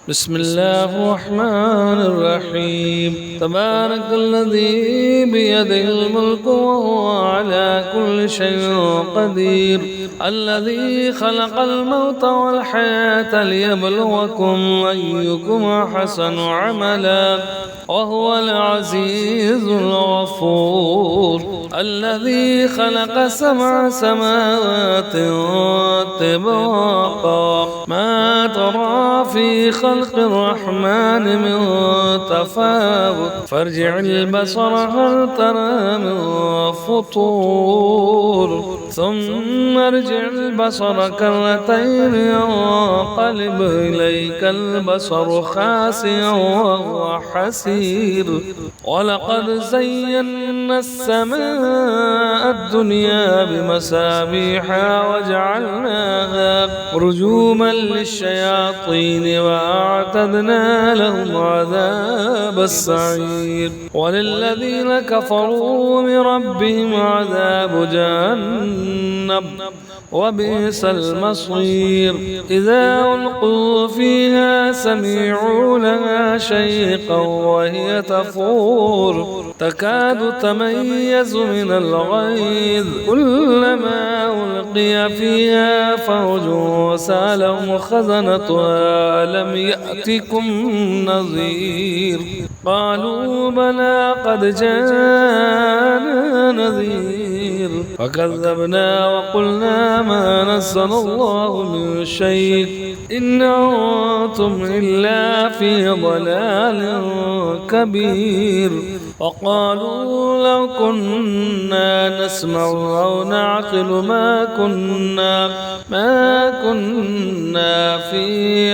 بسم الله الرحمن الرحيم. تبارك الذي بيده الملك وهو على كل شيء قدير، الذي خلق الموت والحياة ليبلوكم أيكم أحسن عملا وهو العزيز الغفور، الذي خلق 7 سماوات طباقا ما ترى في خلق الرحمن من تفاوت فارجع البصر هل ترى من فطور ثم ارجع البصر كرتين ينقلب إليك البصر خاسئا وهو حسير، ولقد زينا السماء الدنيا بمصابيح وجعلناها رجوما للشياطين وأعتدنا لهم عذاب السعير، وللذين كفروا بربهم عذاب جهنم وبئس المصير. إذا ألقوا فيها سمعوا لها شيقا وهي تفور تكاد تميز من الغيظ، كلما ألقي فيها فوج سألهم خزنتها ألم يأتكم نذير، قالوا بلى قد جاءنا نذير فكذبنا وقلنا ما نزل الله من شيء إن أنتم إلا في ضلال كبير. وقالوا لو كنا نسمع أو نعقل ما كنا في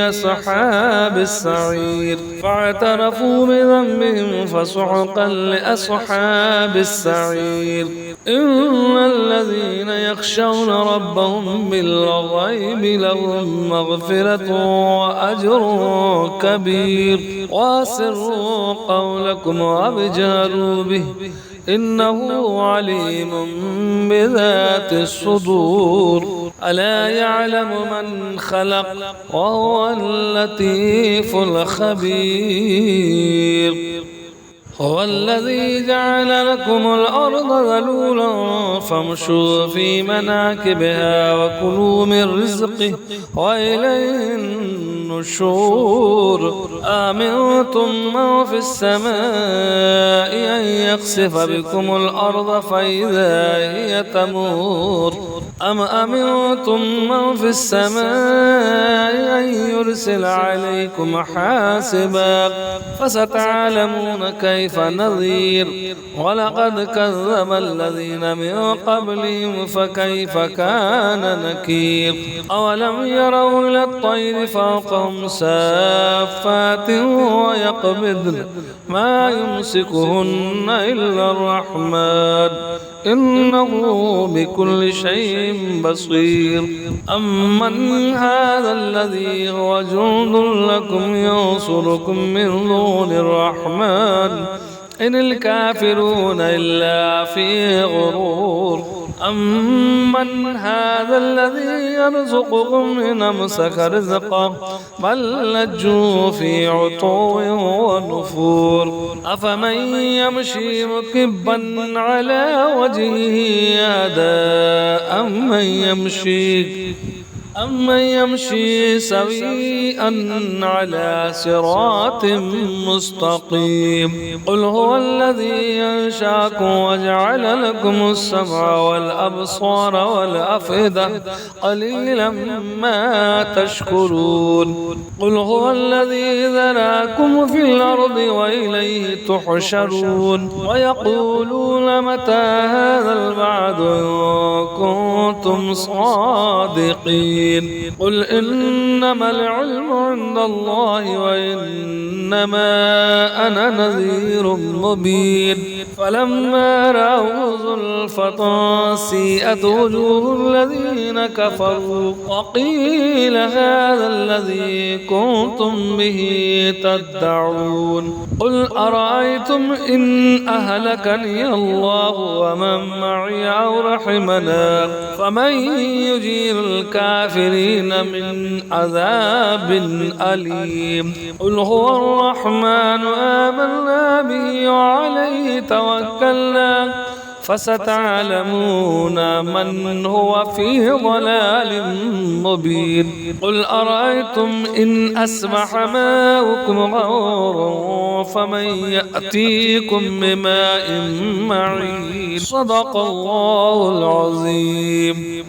أصحاب السعير، فاعترفوا بذنبهم فسحقا لأصحاب السعير. إن الذين يخشون ربهم بالغيب لهم مغفرة وأجر كبير، وأسروا قولكم وابجهروا به إنه عليم بذات الصدور. ألا يعلم من خلق وهو اللطيف الخبير. هو الذي جعل لكم الأرض ذلولا فامشوا في مناكبها وكلوا من رزقه وإليه النشور. آمنتم من في السماء أن يخسف بكم الأرض فإذا هي تمور، أم أمنتم من في السماء أن يرسل عليكم حاسبا فستعلمون كيف نذير. ولقد كذب الذين من قبلهم فكيف كان نكير. أولم يروا إلى الطير فوقهم سافات ويقبضن ما يمسكهن إلا الرحمن إنه بكل شيء بصير. أمن هذا الذي هو جند لكم ينصركم من دون الرحمن إن الكافرون إلا في غرور. أمن هذا الذي يرزقكم إن أمسك رزقه بل لجوا في عتو ونفور. أفمن يمشي مكبا على وجهه أهدى أمن يمشي سويئا على صراط مستقيم. قل هو الذي أنشأكم وجعل لكم السمع والأبصار والأفئدة قليلا ما تشكرون. قل هو الذي ذراكم في الأرض وإليه تحشرون. ويقولون متى هذا الوعد إن كنتم صادقين. قل إنما العلم عند الله وإنما أنا نذير مبين. فلما رأوا زلفة سيئت وجوه الذين كفروا وقيل هذا الذي كنتم به تدعون قل أرأيتم إن أهلكني الله ومن معي أو رحمنا فمن يجير الكافرين من عذاب أليم قل هو الرحمن آمنا به وعليه توكلنا فستعلمون من هو في ضلال مبين قل أرأيتم إن أصبح ماؤكم غورا فمن يأتيكم بماء معين صدق الله العظيم.